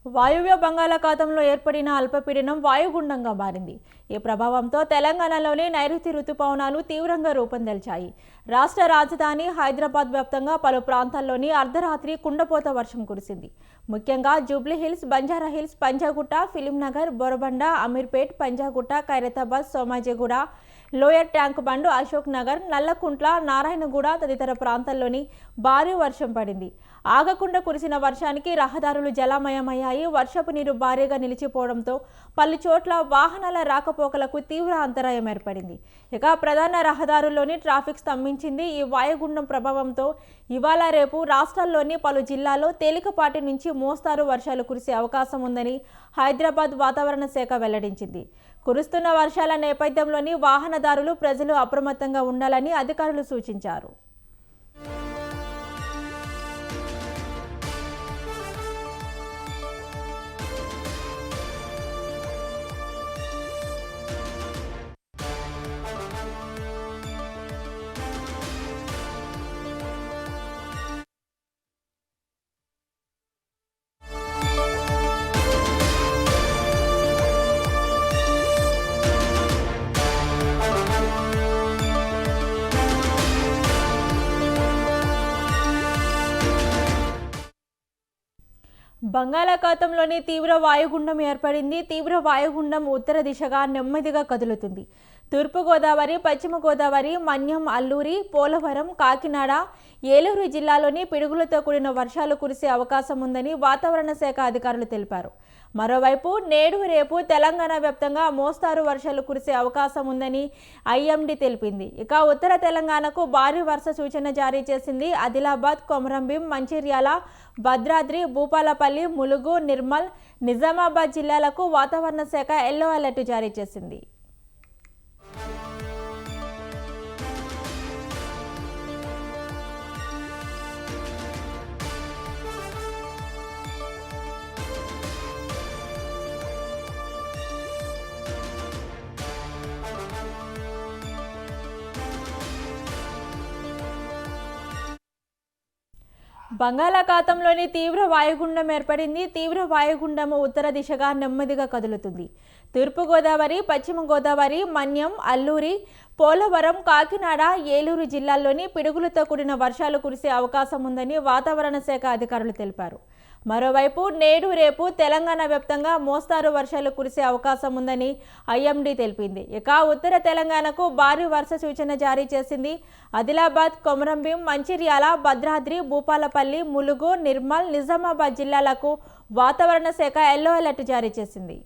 వాయువ్య బంగాళాఖాతంలో ఏర్పడిన అల్పపీడనం వాయుగుండంగా మారింది. ఈ ప్రభావంతో తెలంగాణలోని నైరుతి రుతుపవనాలు తీవ్రంగా రూపొందాయి. రాష్ట్ర రాజధాని హైదరాబాద్ వ్యాప్తంగా పలు ప్రాంతాల్లోని అర్ధరాత్రి కుండపోత వర్షం కురిసింది. ముఖ్యంగా జూబ్లీహిల్స్, బంజారాహిల్స్, పంజాగుట్ట, ఫిలింనగర్, బోరబండ, అమీర్పేట్, పంజాగుట్ట, ఖైరతాబాద్, సోమాజిగూడ, లోయర్ ట్యాంక్ బండ్, అశోక్ నగర్, నల్లకుంట్ల, నారాయణగూడ తదితర ప్రాంతాల్లోని భారీ వర్షం పడింది. ఆగకుండా కురిసిన వర్షానికి రహదారులు జలమయమయ్యాయి. వర్షపు నీరు భారీగా నిలిచిపోవడంతో పలు చోట్ల వాహనాల రాకపోకలకు తీవ్ర అంతరాయం ఏర్పడింది. ఇక ప్రధాన రహదారుల్లోని ట్రాఫిక్ స్తంభించింది. ఈ వాయుగుండం ప్రభావంతో ఇవాళ రేపు రాష్ట్రాల్లోని పలు జిల్లాల్లో తేలికపాటి నుంచి మోస్తారు వర్షాలు కురిసే అవకాశం ఉందని హైదరాబాద్ వాతావరణ శాఖ వెల్లడించింది. కురుస్తున్న వర్షాల నేపథ్యంలోని వాహనదారులు, ప్రజలు అప్రమత్తంగా ఉండాలని అధికారులు సూచించారు. బంగాళాఖాతంలోని తీవ్ర వాయుగుండం ఏర్పడింది. తీవ్ర వాయుగుండం ఉత్తర దిశగా నెమ్మదిగా కదులుతుంది. తూర్పుగోదావరి, పశ్చిమ గోదావరి, మన్యం, అల్లూరి, పోలవరం, కాకినాడ, ఏలూరు జిల్లాలోని పిడుగులతో కూడిన వర్షాలు కురిసే అవకాశం ఉందని వాతావరణ శాఖ అధికారులు తెలిపారు. మరోవైపు నేడు రేపు తెలంగాణ వ్యాప్తంగా మోస్తారు వర్షాలు కురిసే అవకాశం ఉందని ఐఎండీ తెలిపింది. ఇక ఉత్తర తెలంగాణకు భారీ వర్ష సూచన జారీ చేసింది. ఆదిలాబాద్, కొమరంభీం, మంచిర్యాల, భద్రాద్రి, భూపాలపల్లి, ములుగు, నిర్మల్, నిజామాబాద్ జిల్లాలకు వాతావరణ శాఖ ఎల్లో అలర్ట్ జారీ చేసింది. బంగాళాఖాతంలోని తీవ్ర వాయుగుండం ఏర్పడింది. తీవ్ర వాయుగుండం ఉత్తర దిశగా నెమ్మదిగా కదులుతుంది. తూర్పుగోదావరి, పశ్చిమ గోదావరి, మన్యం, అల్లూరి, పోలవరం, కాకినాడ, ఏలూరు జిల్లాల్లోని పిడుగులతో కూడిన వర్షాలు కురిసే అవకాశం ఉందని వాతావరణ శాఖ అధికారులు తెలిపారు. మరోవైపు నేడు రేపు తెలంగాణ వ్యాప్తంగా మోస్తారు వర్షాలు కురిసే అవకాశం ఉందని ఐఎండీ తెలిపింది. ఇక ఉత్తర తెలంగాణకు భారీ వర్ష సూచన జారీ చేసింది. ఆదిలాబాద్, కొమరంభీం, మంచిర్యాల, భద్రాద్రి, భూపాలపల్లి, ములుగు, నిర్మల్, నిజామాబాద్ జిల్లాలకు వాతావరణ శాఖ ఎల్లో అలర్ట్ జారీ చేసింది.